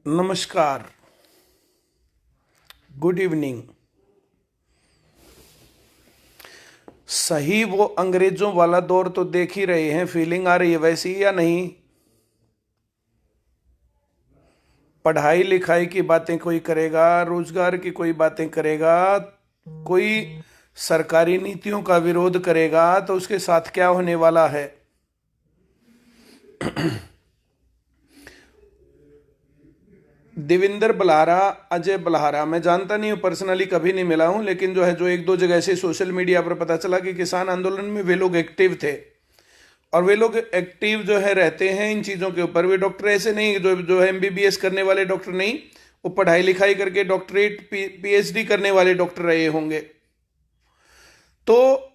नमस्कार। Good evening. सही वो अंग्रेजों वाला दौर तो देख ही रहे हैं। फीलिंग आ रही है वैसी या नहीं? पढ़ाई लिखाई की बातें कोई करेगा, रोजगार की कोई बातें करेगा, कोई सरकारी नीतियों का विरोध करेगा तो उसके साथ क्या होने वाला है। देवेंद्र बल्हारा, अजय बल्हारा, मैं जानता नहीं हूँ, पर्सनली कभी नहीं मिला हूँ, लेकिन जो है जो एक दो जगह से सोशल मीडिया पर पता चला कि किसान आंदोलन में वे लोग एक्टिव थे। और वे लोग एक्टिव जो है रहते हैं इन चीज़ों के ऊपर। वे डॉक्टर ऐसे नहीं जो जो है एमबीबीएस करने वाले डॉक्टर नहीं, वो पढ़ाई लिखाई करके डॉक्टरेट पीएचडी करने वाले डॉक्टर रहे होंगे। तो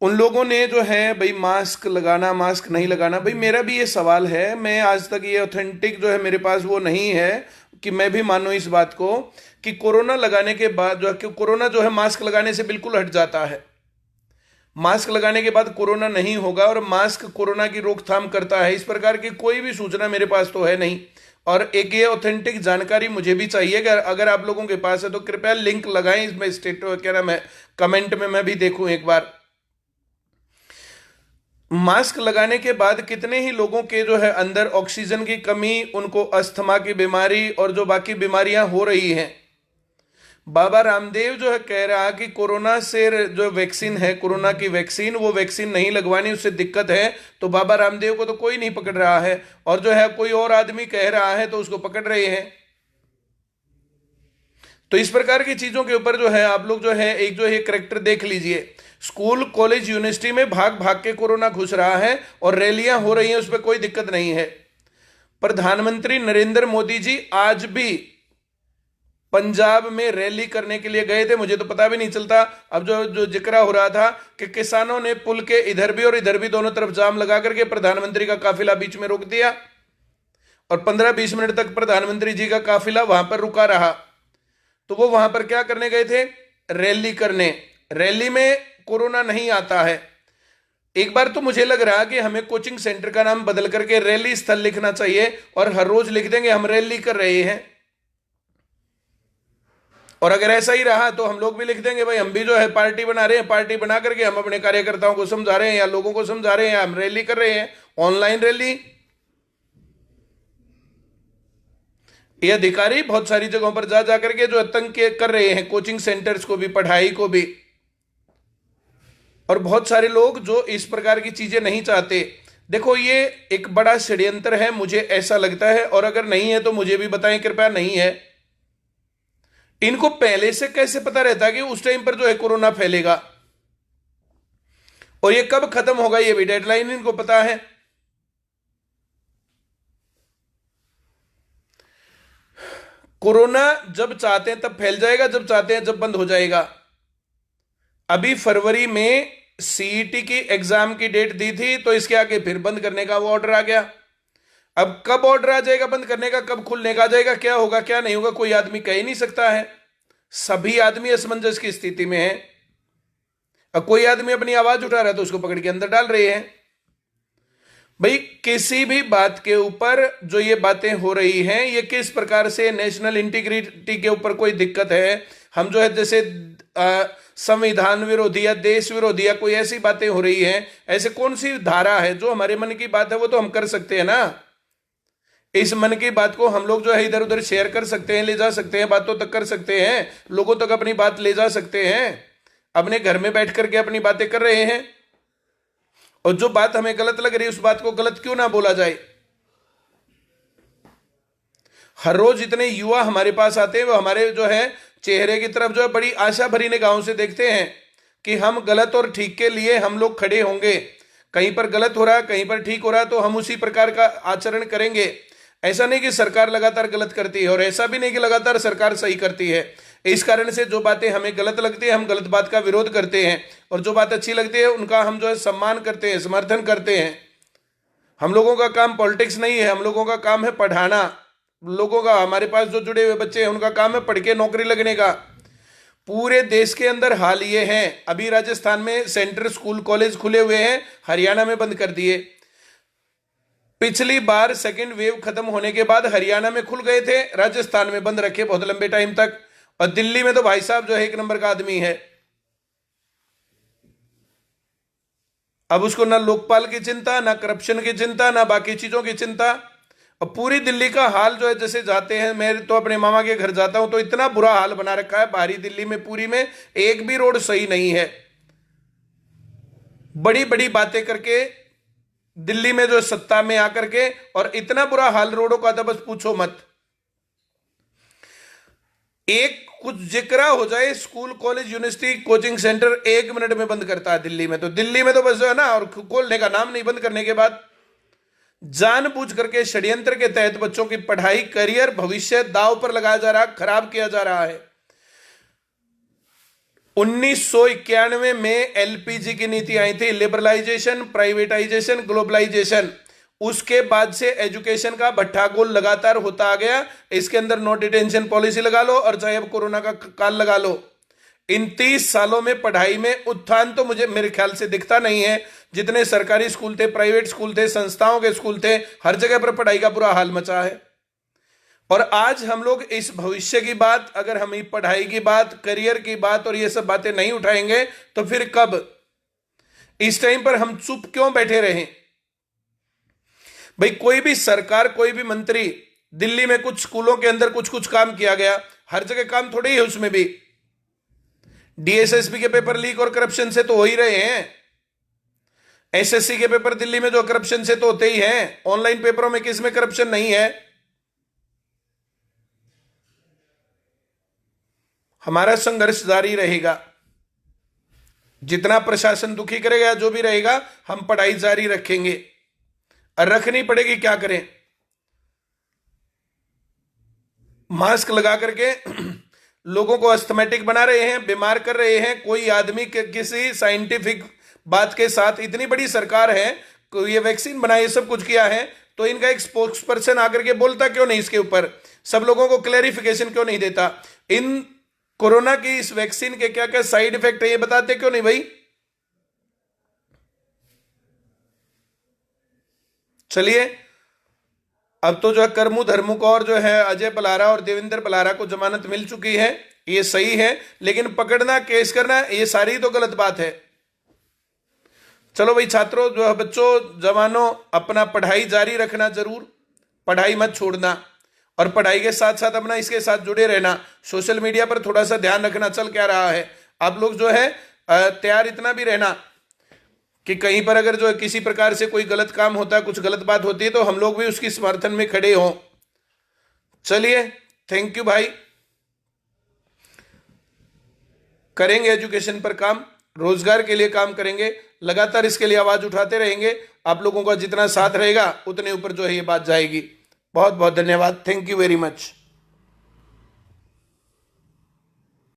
उन लोगों ने जो है भाई मास्क लगाना मास्क नहीं लगाना, भाई मेरा भी ये सवाल है। मैं आज तक ये ऑथेंटिक जो है मेरे पास वो नहीं है कि मैं भी मानूं इस बात को कि कोरोना लगाने के बाद जो है कि कोरोना जो है मास्क लगाने से बिल्कुल हट जाता है। मास्क लगाने के बाद कोरोना नहीं होगा और मास्क कोरोना की रोकथाम करता है, इस प्रकार की कोई भी सूचना मेरे पास तो है नहीं। और एक ये ऑथेंटिक जानकारी मुझे भी चाहिए कि अगर आप लोगों के पास है तो कृपया लिंक लगाएं इसमें, स्टेट क्या नाम है, कमेंट में मैं भी देखूं एक बार। मास्क लगाने के बाद कितने ही लोगों के जो है अंदर ऑक्सीजन की कमी, उनको अस्थमा की बीमारी और जो बाकी बीमारियां हो रही हैं। बाबा रामदेव जो है कह रहा कि कोरोना से जो वैक्सीन है, कोरोना की वैक्सीन, वो वैक्सीन नहीं लगवानी, उससे दिक्कत है। तो बाबा रामदेव को तो कोई नहीं पकड़ रहा है, और जो है कोई और आदमी कह रहा है तो उसको पकड़ रहे हैं। तो इस प्रकार की चीजों के ऊपर जो है आप लोग जो है एक जो है करेक्टर देख लीजिए। स्कूल कॉलेज यूनिवर्सिटी में भाग भाग के कोरोना घुस रहा है और रैलियां हो रही हैं, उसमें कोई दिक्कत नहीं है। प्रधानमंत्री नरेंद्र मोदी जी आज भी पंजाब में रैली करने के लिए गए थे, मुझे तो पता भी नहीं चलता। अब जो जो जिक्र हो रहा था कि किसानों ने पुल के इधर भी और इधर भी दोनों तरफ जाम लगा करके प्रधानमंत्री का काफिला बीच में रोक दिया और 15-20 मिनट तक प्रधानमंत्री जी का काफिला वहां पर रुका रहा। तो वो वहां पर क्या करने गए थे? रैली करने। रैली में कोरोना नहीं आता है। एक बार तो मुझे लग रहा कि हमें कोचिंग सेंटर का नाम बदल करके रैली स्थल लिखना चाहिए और हर रोज लिख देंगे हम रैली कर रहे हैं। और अगर ऐसा ही रहा तो हम लोग भी लिख देंगे भाई हम भी जो है पार्टी बना रहे हैं, पार्टी बना करके हम अपने कार्यकर्ताओं को समझा रहे हैं या लोगों को समझा रहे हैं, हम रैली कर रहे हैं, ऑनलाइन रैली। ये अधिकारी बहुत सारी जगहों पर जा जाकर के जो आतंक कर रहे हैं, कोचिंग सेंटर्स को भी, पढ़ाई को भी। और बहुत सारे लोग जो इस प्रकार की चीजें नहीं चाहते। देखो ये एक बड़ा षड्यंत्र है, मुझे ऐसा लगता है। और अगर नहीं है तो मुझे भी बताएं कृपया, नहीं है। इनको पहले से कैसे पता रहता है कि उस टाइम पर जो है कोरोना फैलेगा और ये कब खत्म होगा, ये भी डेडलाइन इनको पता है। कोरोना जब चाहते हैं तब फैल जाएगा, जब चाहते हैं जब बंद हो जाएगा। अभी फरवरी में सीईटी की एग्जाम की डेट दी थी तो इसके आगे फिर बंद करने का वो ऑर्डर आ गया। अब कब ऑर्डर आ जाएगा बंद करने का, कब खुलने का आ जाएगा, क्या होगा क्या नहीं होगा, कोई आदमी कह ही नहीं सकता है। सभी आदमी असमंजस की स्थिति में है। अब कोई आदमी अपनी आवाज उठा रहा है तो उसको पकड़ के अंदर डाल रहे हैं। भाई किसी भी बात के ऊपर जो ये बातें हो रही हैं, ये किस प्रकार से नेशनल इंटीग्रिटी के ऊपर कोई दिक्कत है। हम जो है जैसे संविधान विरोधी या देश विरोधी या कोई ऐसी बातें हो रही हैं, ऐसे कौन सी धारा है जो हमारे मन की बात है वो तो हम कर सकते हैं ना। इस मन की बात को हम लोग जो है इधर उधर शेयर कर सकते हैं, ले जा सकते हैं, बातों तक कर सकते हैं, लोगों तक अपनी बात ले जा सकते हैं। अपने घर में बैठ करके अपनी बातें कर रहे हैं और जो बात हमें गलत लग रही है उस बात को गलत क्यों ना बोला जाए। हर रोज इतने युवा हमारे पास आते हैं, वो हमारे जो है चेहरे की तरफ जो है बड़ी आशा भरी निगाहों से देखते हैं कि हम गलत और ठीक के लिए हम लोग खड़े होंगे। कहीं पर गलत हो रहा है, कहीं पर ठीक हो रहा है, तो हम उसी प्रकार का आचरण करेंगे। ऐसा नहीं कि सरकार लगातार गलत करती है और ऐसा भी नहीं कि लगातार सरकार सही करती है। इस कारण से जो बातें हमें गलत लगती है हम गलत बात का विरोध करते हैं, और जो बात अच्छी लगती है उनका हम जो है सम्मान करते हैं, समर्थन करते हैं। हम लोगों का काम पॉलिटिक्स नहीं है, हम लोगों का काम है पढ़ाना। लोगों का, हमारे पास जो जुड़े हुए बच्चे हैं उनका काम है पढ़ के नौकरी लगने का। पूरे देश के अंदर हाल ये है, अभी राजस्थान में सेंटर स्कूल कॉलेज खुले हुए हैं, हरियाणा में बंद कर दिए। पिछली बार सेकेंड वेव खत्म होने के बाद हरियाणा में खुल गए थे, राजस्थान में बंद रखे बहुत लंबे टाइम तक, और दिल्ली में तो भाई साहब जो है एक नंबर का आदमी है। अब उसको ना लोकपाल की चिंता, ना करप्शन की चिंता, ना बाकी चीजों की चिंता। और पूरी दिल्ली का हाल जो है, जैसे जाते हैं, मैं तो अपने मामा के घर जाता हूं तो इतना बुरा हाल बना रखा है बाहरी दिल्ली में, पूरी में एक भी रोड सही नहीं है। बड़ी बड़ी बातें करके दिल्ली में जो सत्ता में आकर के, और इतना बुरा हाल रोडों का था बस पूछो मत। एक कुछ जिक्र हो जाए, school college university coaching centre 1 minute में बंद करता है दिल्ली में। तो दिल्ली में तो बस जो है ना, और खोलने का नाम नहीं, बंद करने के बाद जानबूझ करके षड्यंत्र के तहत बच्चों की पढ़ाई, करियर, भविष्य दांव पर लगाया जा रहा है, खराब किया जा रहा है। 1991 में एलपीजी की नीति आई थी, लिबरलाइजेशन, प्राइवेटाइजेशन, ग्लोबलाइजेशन। उसके बाद से एजुकेशन का भट्ठागोल लगातार होता आ गया। इसके अंदर नो डिटेंशन पॉलिसी लगा लो, और चाहे अब कोरोना का काल लगा लो। इन 30 सालों में पढ़ाई में उत्थान तो मुझे मेरे ख्याल से दिखता नहीं है। जितने सरकारी स्कूल थे, प्राइवेट स्कूल थे, संस्थाओं के स्कूल थे, हर जगह पर पढ़ाई का बुरा हाल मचा है। और आज हम लोग इस भविष्य की बात, अगर हम पढ़ाई की बात, करियर की बात और ये सब बातें नहीं उठाएंगे तो फिर कब? इस टाइम पर हम चुप क्यों बैठे रहें? भाई कोई भी सरकार, कोई भी मंत्री, दिल्ली में कुछ स्कूलों के अंदर कुछ कुछ काम किया गया, हर जगह काम थोड़ी है उसमें भी। डीएसएसबी के पेपर लीक और करप्शन से तो हो ही रहे हैं। एसएससी के पेपर दिल्ली में जो करप्शन से तो होते ही हैं। ऑनलाइन पेपरों में किस में करप्शन नहीं है? हमारा संघर्ष जारी रहेगा। जितना प्रशासन दुखी करेगा, जो भी रहेगा, हम पढ़ाई जारी रखेंगे। और रखनी पड़ेगी, क्या करें? मास्क लगा करके लोगों को अस्थमैटिक बना रहे हैं, बीमार कर रहे हैं। कोई आदमी किसी साइंटिफिक बात के साथ, इतनी बड़ी सरकार है, ये वैक्सीन बनाई, सब कुछ किया है, तो इनका एक स्पोक्स पर्सन आकर के बोलता क्यों नहीं इसके ऊपर? सब लोगों को क्लैरिफिकेशन क्यों नहीं देता? इन कोरोना की इस वैक्सीन के क्या क्या साइड इफेक्ट है, ये बताते क्यों नहीं भाई? चलिए, अब तो जो है करमू धर्मू को और जो है अजय बलारा और देवेंद्र बलारा को जमानत मिल चुकी है, ये सही है। लेकिन पकड़ना, केस करना, ये सारी तो गलत बात है। चलो भाई छात्रों, जो है बच्चों, जवानों, अपना पढ़ाई जारी रखना जरूर, पढ़ाई मत छोड़ना। और पढ़ाई के साथ साथ अपना इसके साथ जुड़े रहना। सोशल मीडिया पर थोड़ा सा ध्यान रखना चल क्या रहा है। आप लोग जो है तैयार इतना भी रहना कि कहीं पर अगर जो है किसी प्रकार से कोई गलत काम होता है, कुछ गलत बात होती है, तो हम लोग भी उसकी समर्थन में खड़े हों। चलिए, थैंक यू भाई। करेंगे एजुकेशन पर काम, रोजगार के लिए काम करेंगे, लगातार इसके लिए आवाज उठाते रहेंगे। आप लोगों का जितना साथ रहेगा उतने ऊपर जो है ये बात जाएगी। बहुत बहुत धन्यवाद। Thank you very much.